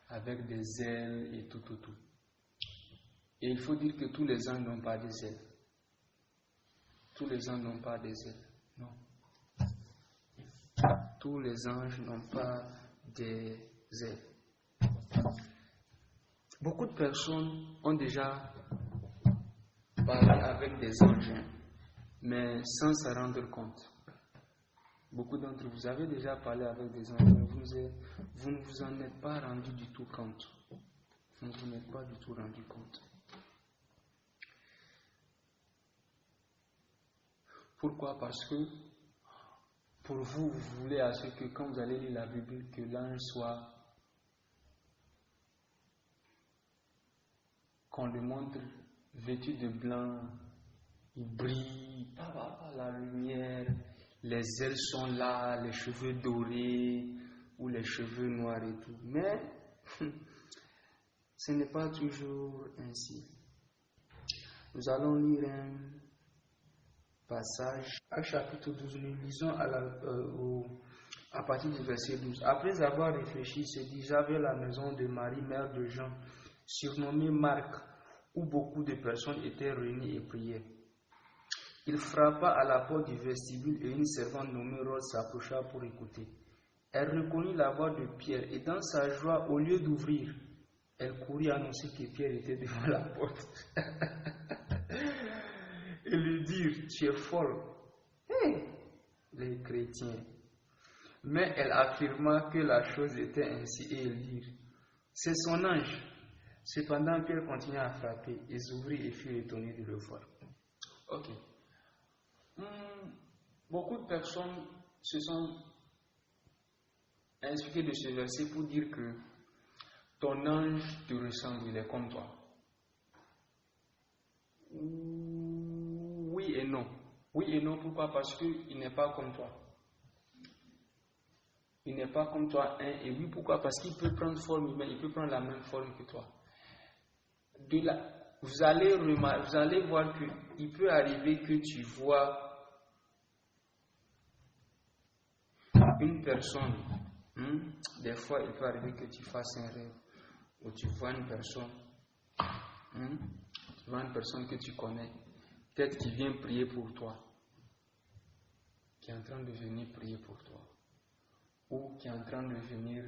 avec des ailes et tout. Et il faut dire que tous les anges n'ont pas des ailes. Tous les anges n'ont pas des ailes. Non. Tous les anges n'ont pas des ailes. Beaucoup de personnes ont déjà parlé avec des anges, mais sans s'en rendre compte. Beaucoup d'entre vous avez déjà parlé avec des anges, mais vous ne vous en êtes pas rendu du tout compte. Vous ne vous êtes pas du tout rendu compte. Pourquoi? Parce que pour vous, vous voulez à ce que quand vous allez lire la Bible, que l'ange soit, qu'on le montre vêtu de blanc, il brille, la lumière, les ailes sont là, les cheveux dorés ou les cheveux noirs et tout. Mais ce n'est pas toujours ainsi. Nous allons lire un passage, Actes chapitre 12, nous lisons à partir du verset 12. Après avoir réfléchi, il se dit, j'avais à la maison de Marie, mère de Jean, surnommée Marc, où beaucoup de personnes étaient réunies et priaient. Il frappa à la porte du vestibule et une servante nommée Rose s'approcha pour écouter. Elle reconnut la voix de Pierre et dans sa joie, au lieu d'ouvrir, elle courut annoncer que Pierre était devant la porte. Et lui dire, tu es folle. Les chrétiens. Mais elle affirma que la chose était ainsi et ils dirent, c'est son ange. Cependant, Pierre continua à frapper. Ils ouvrirent et furent étonnés de le voir. Ok. Beaucoup de personnes se sont inspirées de ce verset pour dire que ton ange te ressemble, il est comme toi. Oui et non. Oui et non, pourquoi? Parce qu'il n'est pas comme toi. Il n'est pas comme toi, et oui, pourquoi? Parce qu'il peut prendre forme humaine, il peut prendre la même forme que toi. Vous allez voir qu'il peut arriver que tu vois une personne. Des fois, il peut arriver que tu fasses un rêve, où tu vois une personne, tu vois une personne que tu connais, peut-être qui vient prier pour toi, qui est en train de venir prier pour toi, ou qui est en train de venir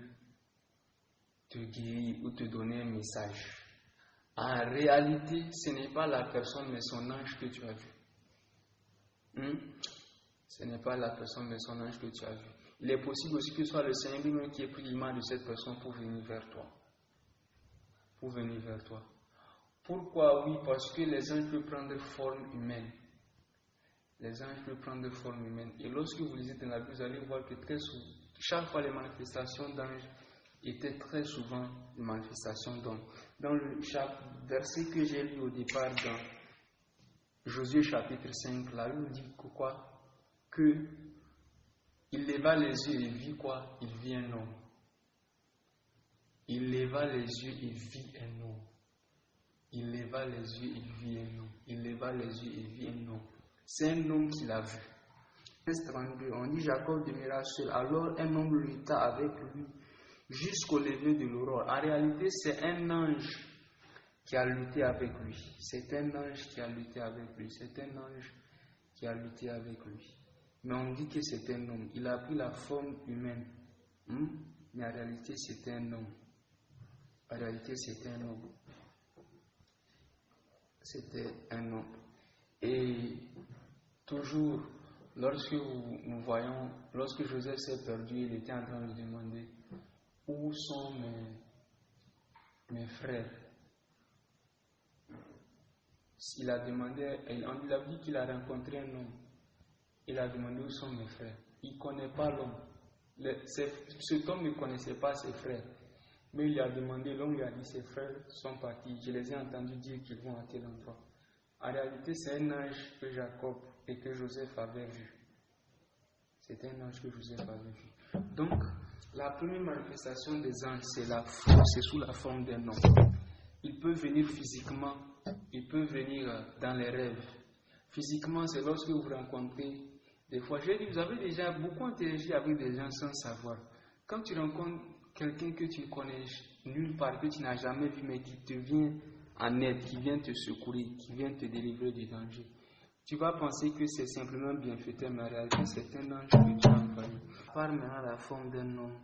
te guérir ou te donner un message. En réalité, ce n'est pas la personne mais son ange que tu as vu. Ce n'est pas la personne mais son ange que tu as vu. Il est possible aussi que ce soit le Seigneur lui-même qui ait pris l'image de cette personne pour venir vers toi. Pour venir vers toi. Pourquoi? Oui, parce que les anges peuvent prendre forme humaine. Les anges peuvent prendre forme humaine. Et lorsque vous lisez dans la Bible, vous allez voir que très souvent, chaque fois les manifestations d'anges étaient très souvent des manifestations d'hommes. Dans le verset que j'ai lu au départ dans Josué chapitre 5, la Bible dit que quoi? Que il leva les yeux et vit quoi? Il vit un homme. Il leva les yeux et vit un homme. Il leva les yeux et vit un homme. Il leva les yeux et vit un homme. C'est un homme qu'il a vu. Verset 32, on dit Jacob demeura seul. Alors un homme lutta avec lui jusqu'au lever de l'aurore. En réalité, c'est un ange qui a lutté avec lui. C'est un ange qui a lutté avec lui. C'est un ange qui a lutté avec lui. Mais on dit que c'est un homme. Il a pris la forme humaine. Mais en réalité, c'est un homme. En réalité, c'était un homme. C'était un homme. Et toujours, lorsque nous voyons, lorsque Joseph s'est perdu, il était en train de demander où sont mes frères. Il a demandé, on a dit qu'il a rencontré un homme. Il a demandé où sont mes frères. Il ne connaît pas l'homme. Cet homme ne connaissait pas ses frères. Mais il a demandé, l'homme lui a dit, ses frères sont partis. Je les ai entendus dire qu'ils vont à tel endroit. En réalité, c'est un ange que Jacob et que Joseph avaient vu. C'est un ange que Joseph avait vu. Donc, la première manifestation des anges, c'est sous la forme d'un homme. Il peut venir physiquement, il peut venir dans les rêves. Physiquement, c'est lorsque vous rencontrez, des fois, j'ai dit, vous avez déjà beaucoup interagi avec des gens sans savoir. Quand tu rencontres quelqu'un que tu ne connais nulle part, que tu n'as jamais vu, mais qui te vient en aide, qui vient te secourir, qui vient te délivrer du danger. Tu vas penser que c'est simplement bienfaiteur, mais en réalité, c'est un ange que Dieu a envoyé. Par maintenant la forme d'un homme,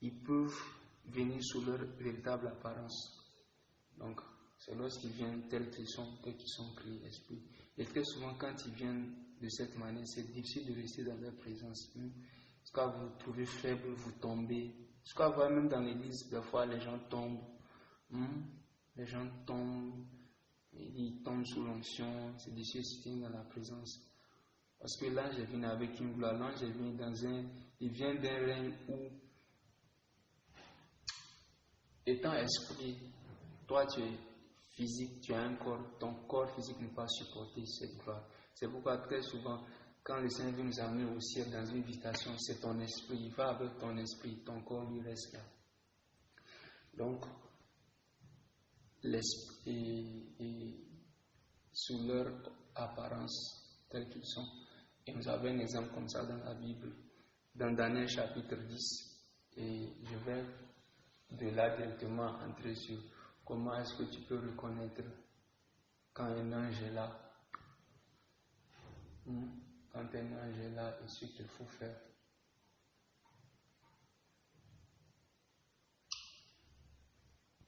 ils peuvent venir sous leur véritable apparence. Donc, c'est lorsqu'ils viennent tels qu'ils sont pris l'esprit. Et très souvent, quand ils viennent de cette manière, c'est difficile de rester dans leur présence. Parce que vous vous trouvez faible, vous tombez. Parce que même dans l'église, des fois, les gens tombent. Les gens tombent. Ils tombent sous l'onction. C'est difficile de rester dans la présence. Parce que l'ange est venu avec une gloire. L'ange est venu il vient d'un règne où, étant esprit, toi tu es physique, tu as un corps, ton corps physique ne peut pas supporter cette gloire. C'est pourquoi très souvent, quand le Seigneur veut nous amener au ciel dans une visitation, c'est ton esprit, il va avec ton esprit, ton corps lui reste là. Donc, l'esprit est sous leur apparence telle qu'ils sont. Et nous avons un exemple comme ça dans la Bible, dans Daniel chapitre 10, et je vais de là directement entrer sur comment est-ce que tu peux reconnaître quand un ange est là. Quand un ange est là et ce qu'il faut faire.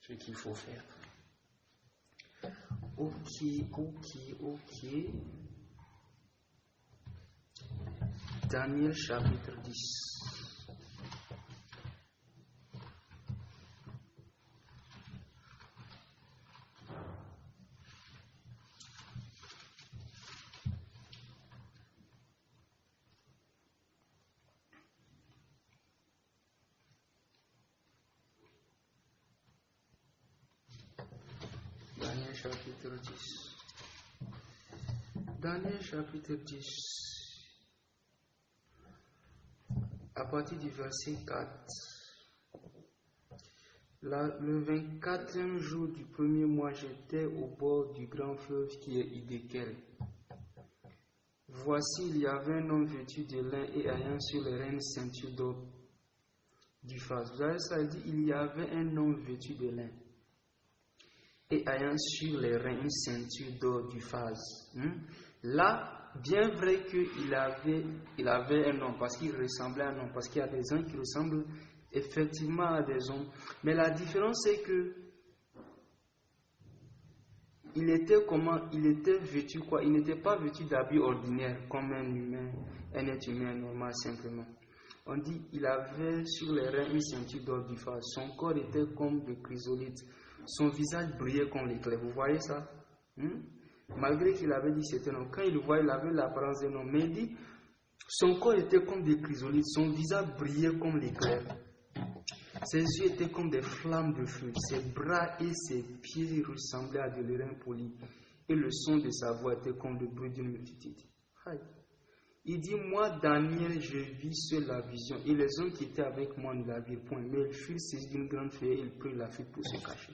Ce qu'il faut faire. Ok. Daniel chapitre 10. Daniel chapitre 10, à partir du verset 4. Le 24e jour du premier mois, j'étais au bord du grand fleuve qui est Hiddekel. Voici, il y avait un homme vêtu de lin et ayant sur les reins une ceinture d'or du phase. Vous avez ça, il dit, il y avait un homme vêtu de lin et ayant sur les reins une ceinture d'or du phase. Là, bien vrai qu'il avait un nom, parce qu'il ressemblait à un homme, parce qu'il y a des gens qui ressemblent effectivement à des hommes. Mais la différence, c'est que il était vêtu quoi? Il n'était pas vêtu d'habits ordinaires, comme un être humain normal simplement. On dit il avait sur les reins une ceinture d'or du phase. Son corps était comme de chrysolite. Son visage brillait comme l'éclair. Vous voyez ça? Malgré qu'il avait dit c'était un homme, quand il le voyait, il avait l'apparence d'un homme. Mais il dit, son corps était comme des chrysolites, son visage brillait comme l'éclair. Ses yeux étaient comme des flammes de feu, ses bras et ses pieds ressemblaient à de l'airain poli, et le son de sa voix était comme le bruit d'une multitude. Il dit, moi, Daniel, je vis seul la vision, et les hommes qui étaient avec moi ne la virent point, mais ils furent saisis d'une grande frayeur et ils prirent la fuite pour se cacher.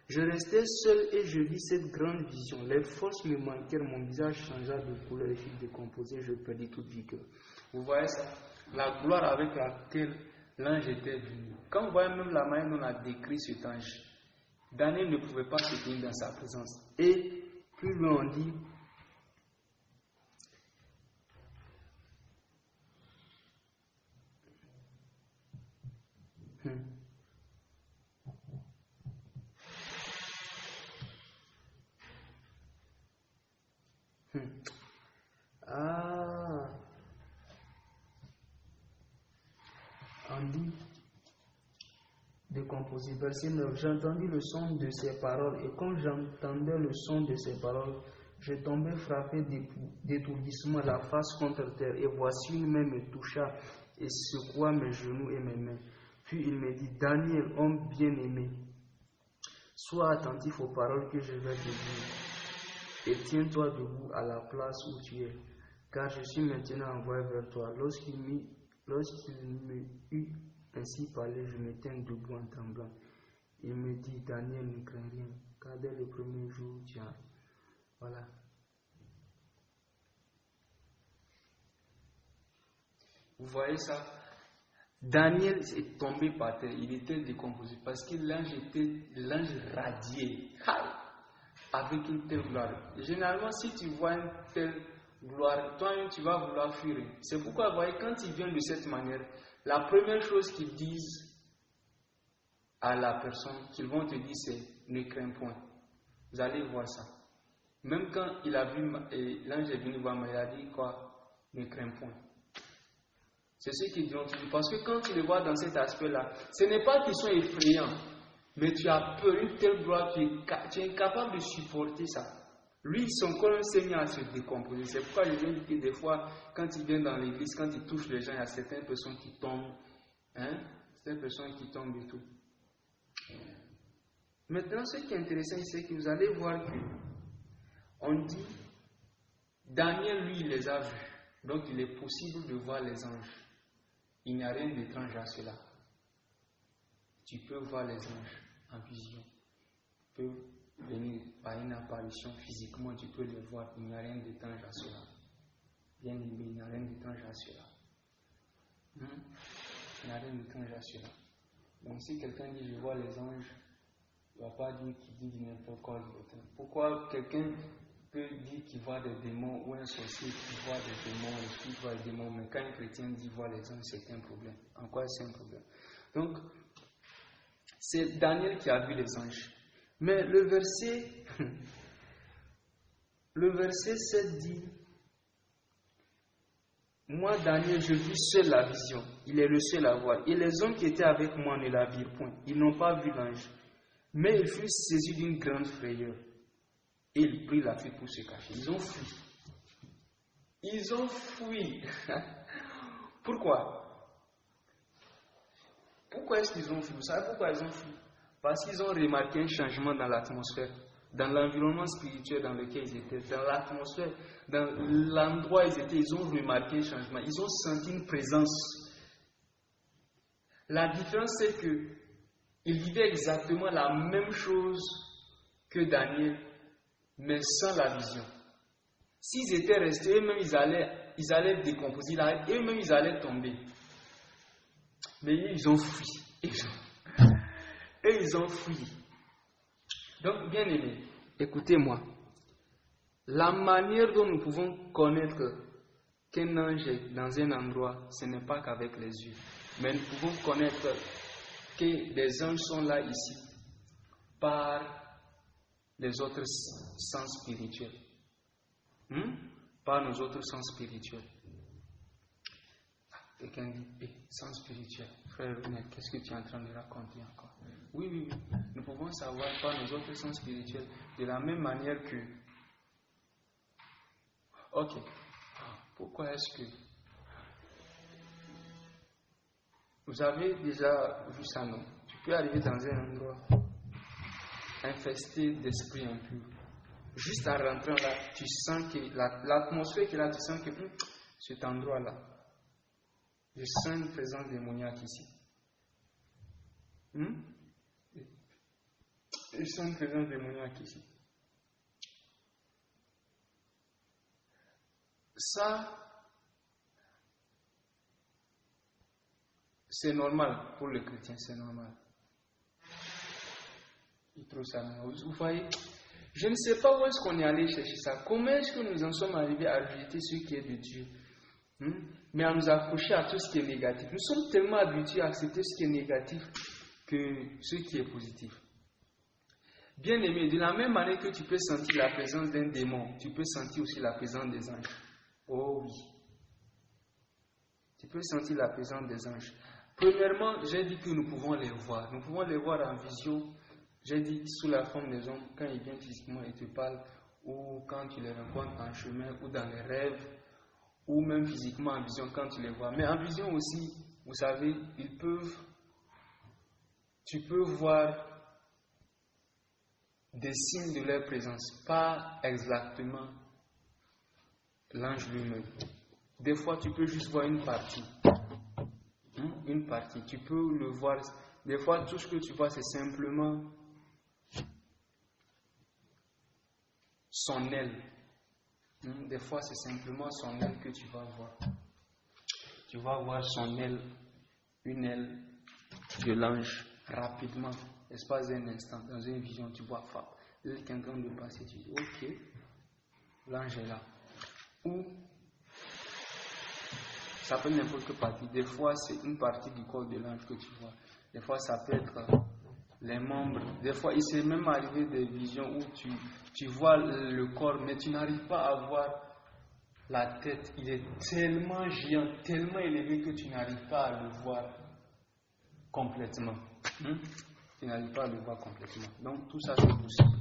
Je restais seul et je vis cette grande vision. Les forces me manquèrent, mon visage changea de couleur et fut décomposé, je perdis toute vigueur. Vous voyez ça? La gloire avec laquelle l'ange était venu. Quand vous voyez même la manière dont on a décrit cet ange, Daniel ne pouvait pas se tenir dans sa présence. Et plus loin on dit, on dit, décomposé, verset 9, j'ai entendu le son de ses paroles, et quand j'entendais le son de ses paroles, je tombais frappé d'étourdissement, la face contre terre, et voici une main me toucha, et secoua mes genoux et mes mains. Puis il me dit, Daniel, homme bien-aimé, sois attentif aux paroles que je vais te dire, et tiens-toi debout à la place où tu es, car je suis maintenant envoyé vers toi. Lorsqu'il me eut ainsi parlé, je me tins debout en tremblant. Il me dit, Daniel, ne crains rien, car dès le premier jour, tu as... Voilà. Vous voyez ça? Daniel est tombé par terre, il était décomposé parce que l'ange radiait avec une telle gloire. Généralement, si tu vois une telle gloire, toi-même tu vas vouloir fuir. C'est pourquoi, vous voyez, quand ils viennent de cette manière, la première chose qu'ils disent à la personne, qu'ils vont te dire, c'est ne crains point. Vous allez voir ça. Même quand il a vu, l'ange est venu voir, mais il a dit quoi? Ne crains point. C'est ce qu'ils disent. Parce que quand tu les vois dans cet aspect-là, ce n'est pas qu'ils sont effrayants, mais tu as peur, une telle gloire, tu es incapable de supporter ça. Lui, son corps s'est mis à se décomposer. C'est pourquoi je viens dire que des fois, quand il vient dans l'église, quand il touche les gens, il y a certaines personnes qui tombent. Certaines personnes qui tombent et tout. Maintenant, ce qui est intéressant, c'est que vous allez voir que on dit, Daniel, lui, il les a vus. Donc, il est possible de voir les anges. Il n'y a rien d'étrange à cela. Tu peux voir les anges en vision. Tu peux venir par une apparition physiquement, tu peux les voir. Il n'y a rien d'étrange à cela. Bien aimé, il n'y a rien d'étrange à cela. Il n'y a rien d'étrange à cela. Donc, si quelqu'un dit je vois les anges, il ne va pas dire qu'il dit n'importe quoi. Pourquoi quelqu'un peut dire qu'il voit des démons ou un sorcier qui voit des démons, un esprit qui voit des démons, mais quand un chrétien dit voir les anges, c'est un problème. En quoi c'est un problème? Donc, c'est Daniel qui a vu les anges. Mais le verset 7 dit, moi, Daniel, je vis seul la vision. Il est le seul à voir. Et les hommes qui étaient avec moi ne la virent point. Ils n'ont pas vu l'ange. Mais ils furent saisis d'une grande frayeur. Et ils prirent la fuite pour se cacher. Ils ont fui. Ils ont fui. Pourquoi? Pourquoi est-ce qu'ils ont fui? Vous savez pourquoi ils ont fui? Parce qu'ils ont remarqué un changement dans l'atmosphère, dans l'environnement spirituel dans lequel ils étaient, dans l'atmosphère, dans l'endroit où ils étaient, ils ont remarqué un changement. Ils ont senti une présence. La différence, c'est que ils vivaient exactement la même chose que Daniel, mais sans la vision. S'ils étaient restés, eux-mêmes, ils allaient décomposer, eux-mêmes, ils allaient tomber. Mais ils ont fui. Ils ont fui. Donc, bien aimés, écoutez-moi. La manière dont nous pouvons connaître qu'un ange est dans un endroit, ce n'est pas qu'avec les yeux. Mais nous pouvons connaître que des anges sont là ici par les autres sens spirituels. Par nos autres sens spirituels. Quelqu'un dit, sens spirituel. Frère René, qu'est-ce que tu es en train de raconter encore? Oui. Nous pouvons savoir par nos autres sens spirituels de la même manière que... Ok. Pourquoi est-ce que... Vous avez déjà vu ça, non? Tu peux arriver dans un endroit infesté d'esprits impurs. Juste en rentrant là, tu sens que l'atmosphère qui est là, tu sens que cet endroit-là, je sens une présence démoniaque ici. Je sens une présence démoniaque ici. Ça, c'est normal pour le chrétien, c'est normal. Il trouve ça normal. Vous voyez, je ne sais pas où est-ce qu'on est allé chercher ça. Comment est-ce que nous en sommes arrivés à rejeter ce qui est de Dieu, mais à nous accrocher à tout ce qui est négatif. Nous sommes tellement habitués à accepter ce qui est négatif que ce qui est positif. Bien aimé, de la même manière que tu peux sentir la présence d'un démon, tu peux sentir aussi la présence des anges. Oh oui. Tu peux sentir la présence des anges. Premièrement, j'ai dit que nous pouvons les voir. Nous pouvons les voir en vision. J'ai dit sous la forme des hommes, quand ils viennent physiquement et te parlent, ou quand tu les rencontres en chemin, ou dans les rêves, ou même physiquement en vision quand tu les vois. Mais en vision aussi, vous savez, tu peux voir des signes de leur présence, pas exactement l'ange lui-même. Des fois, tu peux juste voir une partie. Une partie. Tu peux le voir. Des fois, tout ce que tu vois, c'est simplement son aile. Des fois, c'est simplement son aile que tu vas voir. Tu vas voir son aile une aile de l'ange rapidement, l'espace d'un instant, dans une vision, tu vois, l'aile qui est en train de passer, tu dis, ok, l'ange est là. Ou, ça peut être n'importe quelle partie. Des fois, c'est une partie du corps de l'ange que tu vois. Des fois, ça peut être les membres. Des fois, il s'est même arrivé des visions où tu vois le corps, mais tu n'arrives pas à voir la tête. Il est tellement géant, tellement élevé que tu n'arrives pas à le voir complètement. Tu n'arrives pas à le voir complètement. Donc, tout ça, c'est possible.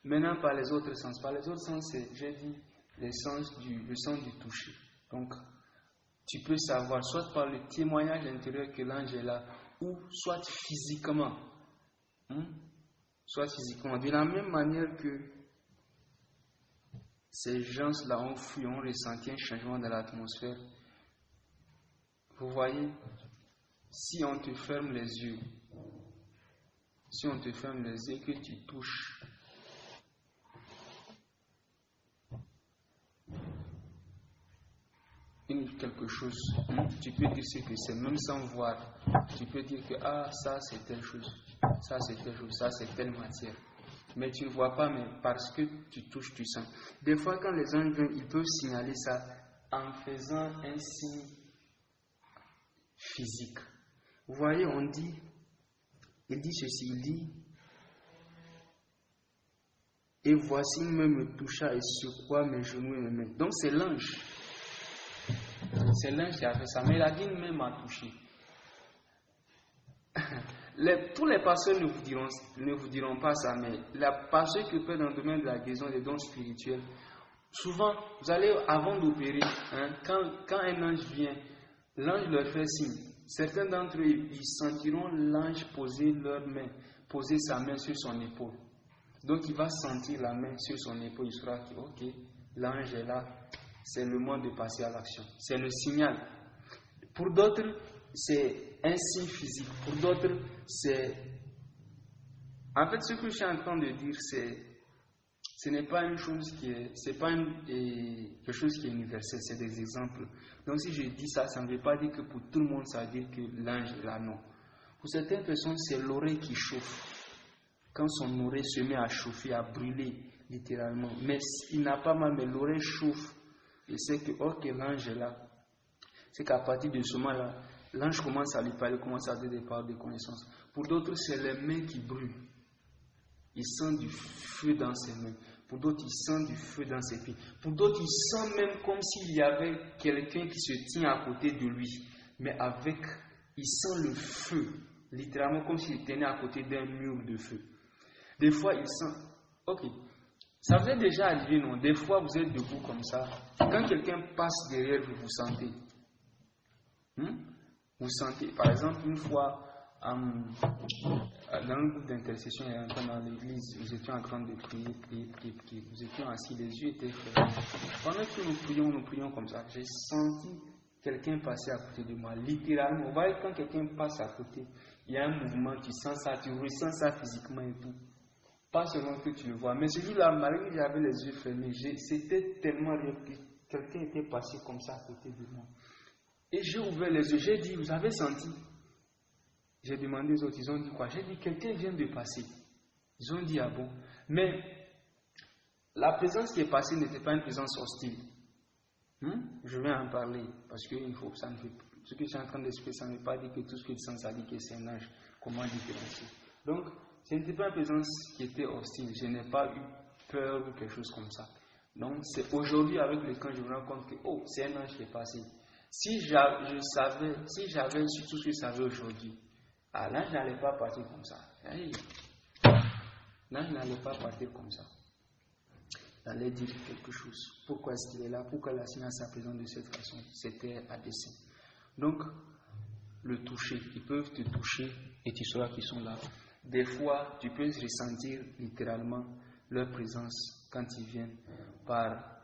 Maintenant, par les autres sens. Par les autres sens, c'est, j'ai dit, le sens du toucher. Donc, tu peux savoir, soit par le témoignage intérieur que l'ange est là, ou soit physiquement. Soit physiquement. De la même manière que ces gens-là ont ressenti un changement dans l'atmosphère. Vous voyez, si on te ferme les yeux, et que tu touches quelque chose, tu peux dire ce que c'est, même sans voir. Tu peux dire que ça c'est telle chose, ça c'est telle chose, ça c'est telle matière. Mais tu ne vois pas, mais parce que tu touches, tu sens. Des fois, quand les anges viennent, ils peuvent signaler ça en faisant un signe physique. Vous voyez, il dit ceci, il dit, et voici, il me toucha et secoua mes genoux et mes mains. Donc c'est l'ange. C'est l'ange qui a fait ça, mais il a dit une main m'a touché. Tous les pasteurs ne vous diront pas ça, mais la pasteur qui peut dans le domaine de la guérison des dons spirituels, souvent, vous allez, avant d'opérer, quand un ange vient, l'ange leur fait signe. Certains d'entre eux, ils sentiront l'ange poser sa main sur son épaule. Donc, il va sentir la main sur son épaule, il saura que, ok, l'ange est là, c'est le moment de passer à l'action. C'est le signal. Pour d'autres, c'est un signe physique. Pour d'autres, c'est... En fait, ce que je suis en train de dire, ce n'est pas une chose qui est... C'est pas quelque chose qui est universel, c'est des exemples. Donc, si je dis ça, ça ne veut pas dire que pour tout le monde, ça veut dire que l'ange est là, non. Pour certaines personnes, c'est l'oreille qui chauffe. Quand son oreille se met à chauffer, à brûler, littéralement. Mais il n'a pas mal, mais l'oreille chauffe. Il sait que, ok, l'ange est là. C'est qu'à partir de ce moment-là, l'ange commence à lui parler, commence à dire des paroles de connaissance. Pour d'autres, c'est les mains qui brûlent. Il sent du feu dans ses mains. Pour d'autres, il sent du feu dans ses pieds. Pour d'autres, il sent même comme s'il y avait quelqu'un qui se tient à côté de lui. Mais il sent le feu. Littéralement, comme s'il tenait à côté d'un mur de feu. Des fois, il sent... Ok. Ça vous est déjà arrivé, non? Des fois, vous êtes debout comme ça. Quand quelqu'un passe derrière vous, vous sentez. Vous sentez. Par exemple, une fois, dans un groupe d'intercession, dans l'église, nous étions en train de prier. Nous étions assis, les yeux étaient fermés. Pendant que nous prions comme ça, j'ai senti quelqu'un passer à côté de moi. Littéralement, vous voyez, quand quelqu'un passe à côté, il y a un mouvement, tu sens ça, tu ressens ça physiquement et tout. Pas seulement que tu le vois, mais celui-là, malgré que j'avais les yeux fermés, c'était tellement réel que quelqu'un était passé comme ça à côté de moi. Et j'ai ouvert les yeux, j'ai dit, vous avez senti? J'ai demandé aux autres, ils ont dit quoi? J'ai dit, quelqu'un vient de passer. Ils ont dit, ah bon? Mais la présence qui est passée n'était pas une présence hostile. Je vais en parler, parce que ça ne fait, ce que je suis en train d'expliquer, ça ne veut pas dire que tout ce que tu sens, ça dit que c'est un ange. Comment différencier? Donc, ce n'était pas une présence qui était hostile. Je n'ai pas eu peur ou quelque chose comme ça. Donc, c'est aujourd'hui, avec le temps, je me rends compte que, c'est un ange qui est passé. Si j'avais su tout ce que je savais aujourd'hui, l'ange n'allait pas partir comme ça. L'ange n'allait pas partir comme ça. Il allait dire quelque chose. Pourquoi est-ce qu'il est là? Pourquoi la science a présent de cette façon? C'était à dessein. Donc, le toucher. Ils peuvent te toucher et tu sauras qu'ils sont là. Des fois, tu peux ressentir littéralement leur présence quand ils viennent par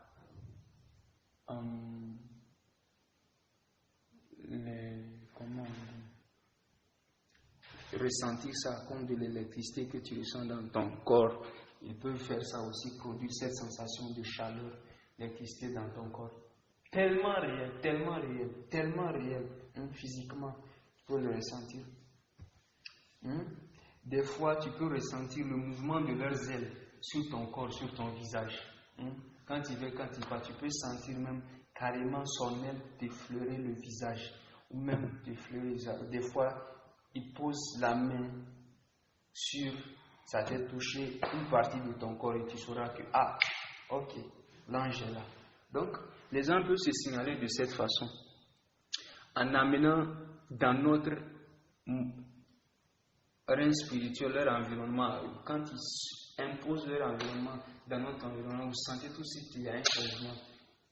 ressentir ça comme de l'électricité que tu ressens dans ton corps. Ils peuvent faire ça aussi, produire cette sensation de chaleur, d'électricité dans ton corps. Tellement réel, physiquement. Tu peux le ressentir. Des fois, tu peux ressentir le mouvement de leurs ailes sur ton corps, sur ton visage. Quand il va, tu peux sentir même carrément son aile t'effleurer le visage, ou même t'effleurer le visage. Des fois, il pose la main sur sa tête, toucher une partie de ton corps et tu sauras que, ok, l'ange est là. Donc, les anges peuvent se signaler de cette façon, en amenant dans notre règne spirituel leur environnement. Quand ils imposent leur environnement dans notre environnement, vous sentez tout de suite qu'il y a un changement,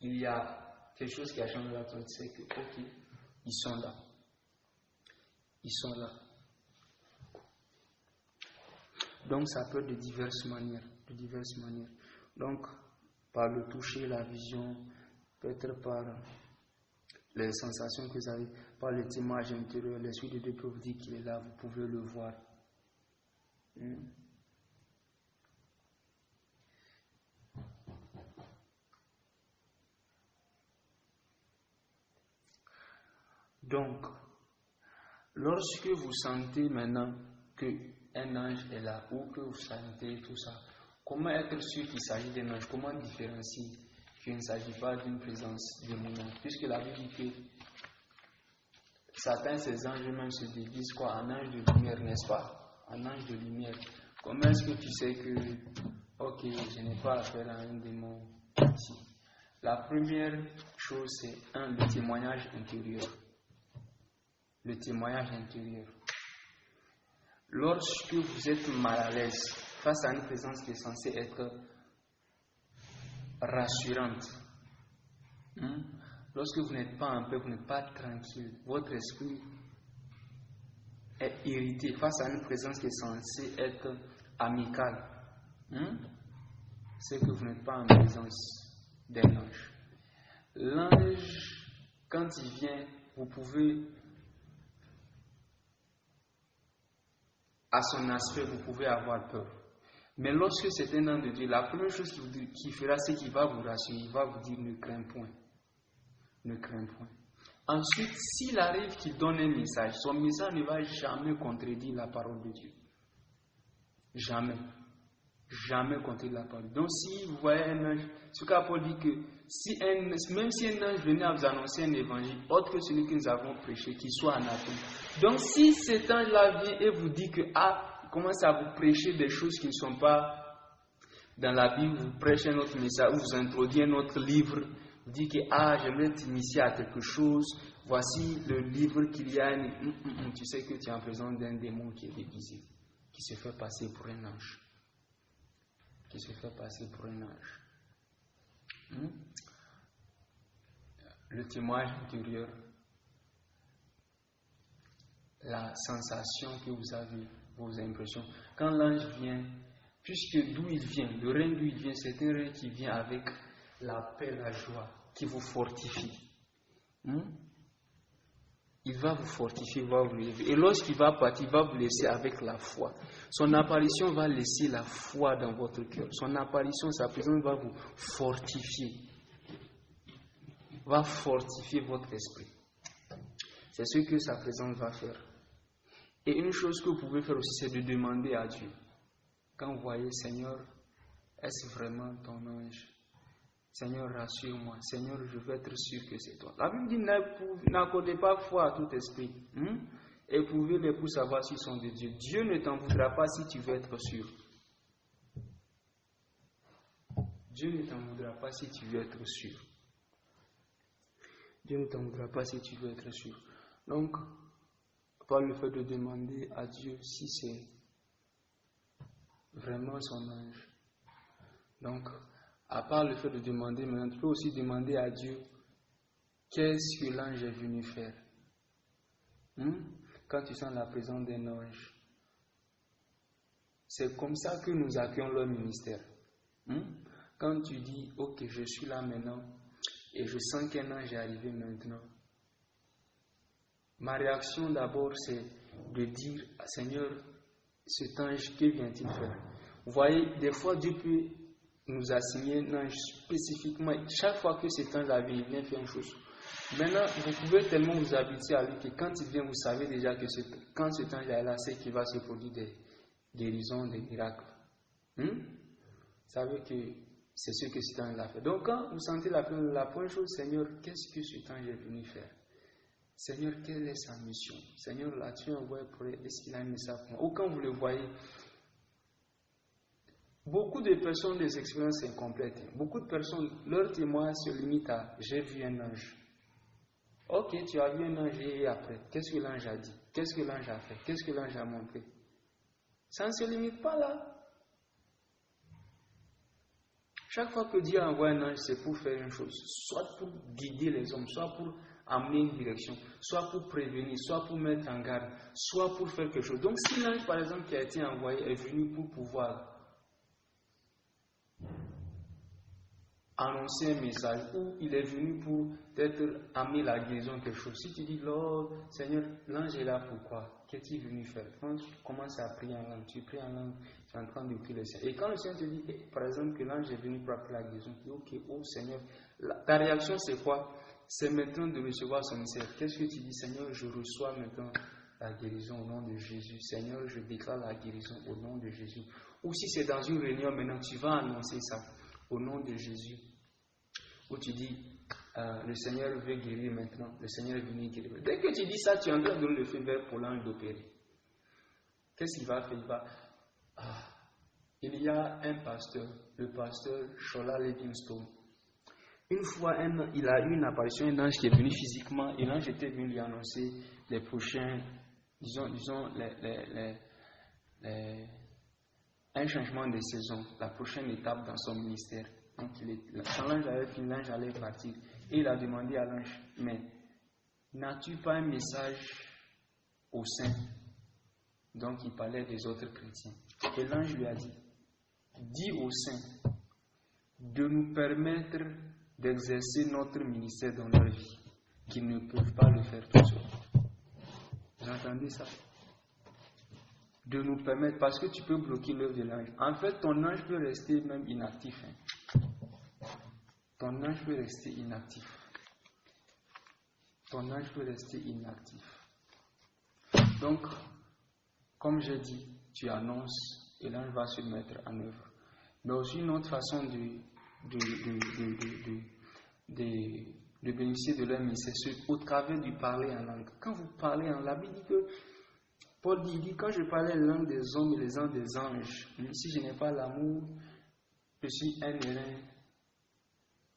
il y a quelque chose qui a changé là, tu sais que, ok, ils sont là. Ils sont là. Donc, ça peut être de diverses manières. Donc, par le toucher, la vision, peut-être par les sensations que vous avez, par les images intérieures, l'esprit de Dieu peut vous dire qu'il est là, vous pouvez le voir. Donc, lorsque vous sentez maintenant qu'un ange est là, ou que vous sentez tout ça, comment être sûr qu'il s'agit d'un ange? Comment différencier qu'il ne s'agit pas d'une présence démoniaque? Puisque la Bible dit que certains ces anges même se déguisent en ange de lumière, n'est-ce pas? En ange de lumière. Comment est-ce que tu sais que, ok, je n'ai pas affaire à un démon ici? La première chose, c'est le témoignage intérieur. Le témoignage intérieur. Lorsque vous êtes mal à l'aise face à une présence qui est censée être rassurante, lorsque vous n'êtes pas en paix, vous n'êtes pas tranquille, votre esprit est irrité face à une présence qui est censée être amicale, c'est que vous n'êtes pas en présence d'un ange. L'ange, quand il vient, vous pouvez, à son aspect, vous pouvez avoir peur. Mais lorsque c'est un ange de Dieu, la première chose qu'il fera, c'est qu'il va vous rassurer, il va vous dire ne crains point. Ne crains point. Ensuite, s'il arrive qu'il donne un message, son message ne va jamais contredire la parole de Dieu. Jamais. Jamais contredire la parole. Donc si vous voyez un ange, ce qu'a Paul dit que même si un ange venait à vous annoncer un évangile autre que celui que nous avons prêché, qu'il soit anathème. Donc si cet ange-là vient et vous dit que commence à vous prêcher des choses qui ne sont pas dans la Bible, vous prêchez un autre message, vous introduisez un autre livre, vous dites que j'aimerais t'initier à quelque chose, voici le livre qu'il y a, tu sais que tu es en présence d'un démon qui est déguisé, qui se fait passer pour un ange. Qui se fait passer pour un ange. Le témoignage intérieur, la sensation que vous avez, vos impressions. Quand l'ange vient, puisque d'où il vient, le règne d'où il vient, c'est un règne qui vient avec la paix, la joie, qui vous fortifie. Il va vous fortifier, il va vous lever. Et lorsqu'il va partir, il va vous laisser avec la foi. Son apparition va laisser la foi dans votre cœur. Son apparition, sa présence va vous fortifier. Va fortifier votre esprit. C'est ce que sa présence va faire. Et une chose que vous pouvez faire aussi, c'est de demander à Dieu. Quand vous voyez, Seigneur, est-ce vraiment ton ange? Seigneur, rassure-moi. Seigneur, je veux être sûr que c'est toi. La Bible dit, n'accordez pas foi à tout esprit. Éprouvez-les pour savoir s'ils sont de Dieu. Dieu ne t'en voudra pas si tu veux être sûr. Dieu ne t'en voudra pas si tu veux être sûr. Dieu ne t'en voudra pas si tu veux être sûr. Donc, par le fait de demander à Dieu si c'est vraiment son ange. Donc, à part le fait de demander, maintenant, tu peux aussi demander à Dieu qu'est-ce que l'ange est venu faire. Quand tu sens la présence d'un ange, c'est comme ça que nous accueillons leur ministère. Quand tu dis, ok, je suis là maintenant et je sens qu'un ange est arrivé maintenant, ma réaction d'abord c'est de dire, Seigneur, cet ange, que vient-il faire? Vous voyez, des fois Dieu peut nous assigner un ange spécifiquement. Chaque fois que cet ange vient, il vient faire une chose. Maintenant, vous pouvez tellement vous habituer à lui que quand il vient, vous savez déjà que quand cet ange est là, c'est qu'il va se produire des guérisons, des miracles. Vous savez que c'est ce que cet ange a fait. Donc, quand vous sentez la première chose, Seigneur, qu'est-ce que cet ange est venu faire? Seigneur, quelle est sa mission? Seigneur, l'as-tu envoyé pour elle? Est-ce qu'il a un message pour moi? Ou quand vous le voyez, beaucoup de personnes ont des expériences incomplètes. Beaucoup de personnes, leur témoignage se limite à « j'ai vu un ange ». Ok, tu as vu un ange et après, qu'est-ce que l'ange a dit? Qu'est-ce que l'ange a fait? Qu'est-ce que l'ange a montré? Ça ne se limite pas là. Chaque fois que Dieu envoie un ange, c'est pour faire une chose. Soit pour guider les hommes, soit pour amener une direction, soit pour prévenir, soit pour mettre en garde, soit pour faire quelque chose. Donc si l'ange, par exemple, qui a été envoyé est venu pour pouvoir annoncer un message, ou il est venu pour peut-être amener la guérison, quelque chose. Si tu dis, Lord, Seigneur, l'ange est là pourquoi? Qu'est-il venu faire? Quand tu commences à prier en langue, tu pries en langue, tu es en train de prier le Seigneur. Et quand le Seigneur te dit, par exemple, que l'ange est venu pour appeler la guérison, tu dis, ok, oh Seigneur, ta réaction c'est quoi? C'est maintenant de recevoir son message. Qu'est-ce que tu dis? Seigneur, je reçois maintenant la guérison au nom de Jésus. Seigneur, je déclare la guérison au nom de Jésus. Ou si c'est dans une réunion maintenant, tu vas annoncer ça au nom de Jésus. Où tu dis, le Seigneur veut guérir maintenant, le Seigneur est venu guérir. Dès que tu dis ça, tu es en train de donner le feu vert pour l'ange d'opérer. Qu'est-ce qu'il va faire? Il y a un pasteur, le pasteur Shola Livingstone. Une fois, il a eu une apparition, un ange qui est venu physiquement, et l'ange était venu lui annoncer les prochains, un changement de saison, la prochaine étape dans son ministère. Donc, quand l'ange avait fini, l'ange allait partir. Et il a demandé à l'ange, mais n'as-tu pas un message aux saints? Donc, il parlait des autres chrétiens. Et l'ange lui a dit, dis aux saints de nous permettre d'exercer notre ministère dans leur vie, qu'ils ne peuvent pas le faire tout seuls. Vous entendez ça? De nous permettre, parce que tu peux bloquer l'œuvre de l'ange. En fait, ton ange peut rester même inactif. Ton ange peut rester inactif. Ton ange peut rester inactif. Donc, comme j'ai dit, tu annonces et l'ange va se mettre en œuvre. Mais aussi une autre façon de bénéficier de leur ministère, c'est au travers du parler en langue. Quand vous parlez en langue, la Bible dit que Paul dit, quand je parlais la langue des hommes et les langues des anges, si je n'ai pas l'amour, je suis un airain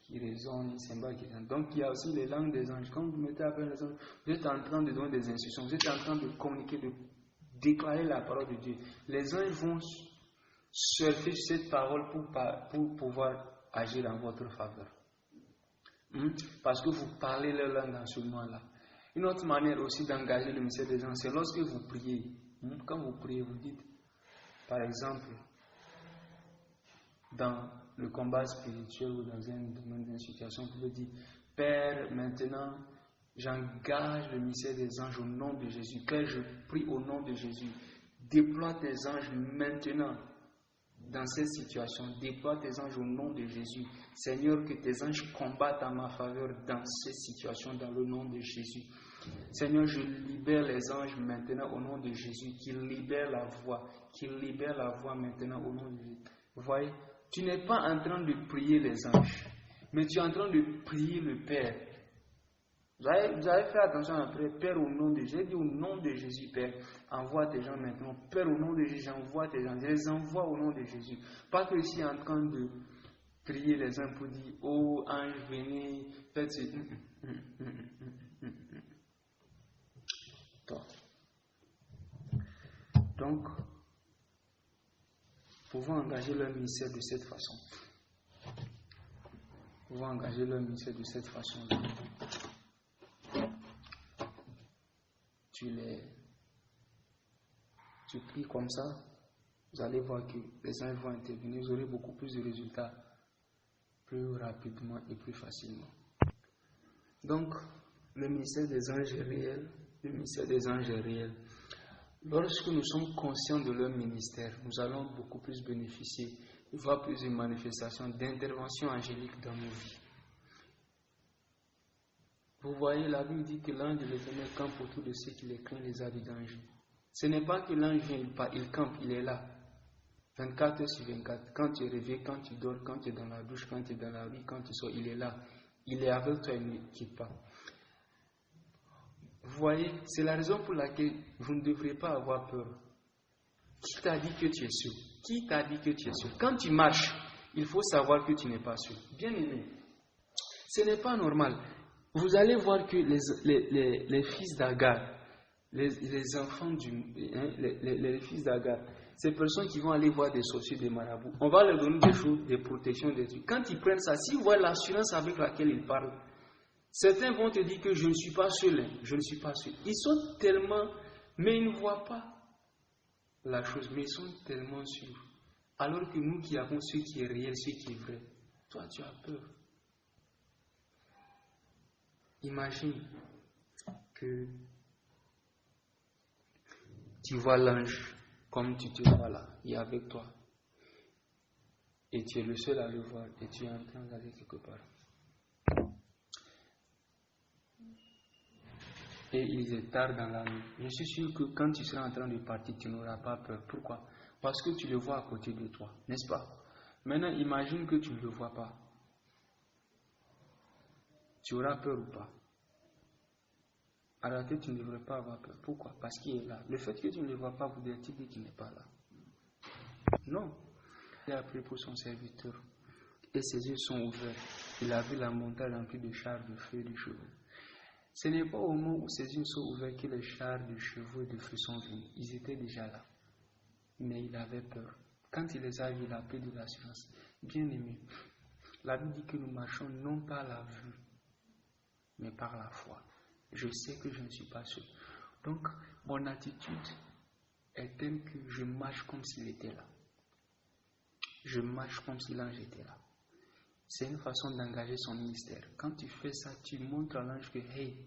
qui résonne, cymbale qui résonne. Donc il y a aussi les langues des anges. Quand vous mettez après les anges, vous êtes en train de donner des instructions, vous êtes en train de communiquer, de déclarer la parole de Dieu. Les anges vont surfer sur cette parole pour pouvoir agir dans votre faveur. Parce que vous parlez leur langue dans ce moment-là. Une autre manière aussi d'engager le ministère des anges, c'est lorsque vous priez. Quand vous priez, vous dites, par exemple, dans le combat spirituel ou dans une situation, vous pouvez dire, Père, maintenant, j'engage le ministère des anges au nom de Jésus. Père, je prie au nom de Jésus. Déploie tes anges maintenant dans cette situation. Déploie tes anges au nom de Jésus. Seigneur, que tes anges combattent en ma faveur dans cette situation, dans le nom de Jésus. Seigneur, je libère les anges maintenant au nom de Jésus, qu'ils libèrent la voix maintenant au nom de Jésus. Vous voyez, tu n'es pas en train de prier les anges, mais tu es en train de prier le Père. Vous avez fait attention à prier, Père au nom de Jésus. J'ai dit au nom de Jésus, Père, envoie tes gens maintenant. Père au nom de Jésus, envoie tes gens. Je les envoie au nom de Jésus. Pas que je suis en train de prier les uns pour dire, oh ange, venez, faites ce. Donc, pouvons engager leur ministère de cette façon. Tu pries comme ça, vous allez voir que les anges vont intervenir, vous aurez beaucoup plus de résultats plus rapidement et plus facilement. Donc, le ministère des anges est réel. Lorsque nous sommes conscients de leur ministère, nous allons beaucoup plus bénéficier, voir plus de manifestations, d'interventions angéliques dans nos vies. Vous voyez, la Bible dit que l'ange de l'Éternel campe autour de ceux qui les craignent, les a du danger. Ce n'est pas que l'ange vient, il campe, il est là. 24 heures sur 24. Quand tu es réveillé, quand tu dors, quand tu es dans la douche, quand tu es dans la rue, quand tu sors, il est là. Il est avec toi, il ne quitte pas. Vous voyez, c'est la raison pour laquelle vous ne devrez pas avoir peur. Qui t'a dit que tu es sûr? Qui t'a dit que tu es sûr? Quand tu marches, il faut savoir que tu n'es pas sûr. Bien aimé, ce n'est pas normal. Vous allez voir que les fils d'Agar, les enfants les fils d'Agar, ces personnes qui vont aller voir des sorciers, des marabouts, on va leur donner des choses, des protections, des trucs. Quand ils prennent ça, s'ils voient l'assurance avec laquelle ils parlent, certains vont te dire que je ne suis pas seul, je ne suis pas seul. Ils sont tellement, mais ils ne voient pas la chose, mais ils sont tellement sûrs. Alors que nous qui avons ce qui est réel, ce qui est vrai, toi tu as peur. Imagine que tu vois l'ange comme tu te vois là, il est avec toi. Et tu es le seul à le voir et tu es en train d'aller quelque part. Et il est tard dans la nuit. Je suis sûr que quand tu seras en train de partir, tu n'auras pas peur. Pourquoi? Parce que tu le vois à côté de toi, n'est-ce pas? Maintenant, imagine que tu ne le vois pas. Tu auras peur ou pas? En réalité, tu ne devrais pas avoir peur. Pourquoi? Parce qu'il est là. Le fait que tu ne le vois pas, vous dire qu'il n'est pas là. Non. Il a pris pour son serviteur. Et ses yeux sont ouverts. Il a vu la montagne remplie de chars, de feu et de chevaux. Ce n'est pas au moment où ses yeux sont ouverts que les chars de chevaux et de feu sont venus. Ils étaient déjà là. Mais il avait peur. Quand il les a vus, il a pris de l'assurance. Bien aimé, la Bible dit que nous marchons non par la vue, mais par la foi. Je sais que je ne suis pas seul. Donc, mon attitude est telle que je marche comme s'il était là. Je marche comme si l'ange était là. C'est une façon d'engager son ministère. Quand tu fais ça, tu montres à l'ange que, hey,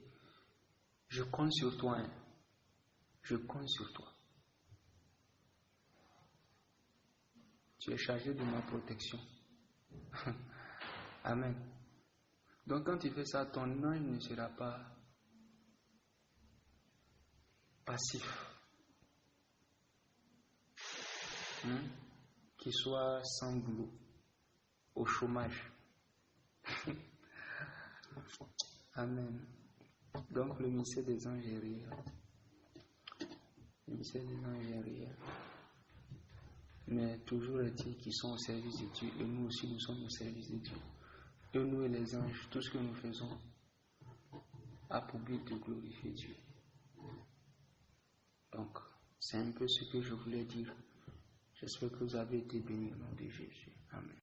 je compte sur toi. Hein. Je compte sur toi. Tu es chargé de ma protection. Amen. Donc quand tu fais ça, ton ange ne sera pas passif. Qu'il soit sans boulot, au chômage. Amen. Donc le mystère des anges est réel. Le mystère des anges est réel. Mais toujours est-il qu'ils sont au service de Dieu et nous aussi nous sommes au service de Dieu. Et nous et les anges, tout ce que nous faisons a pour but de glorifier Dieu. Donc, c'est un peu ce que je voulais dire. J'espère que vous avez été bénis au nom de Jésus. Amen.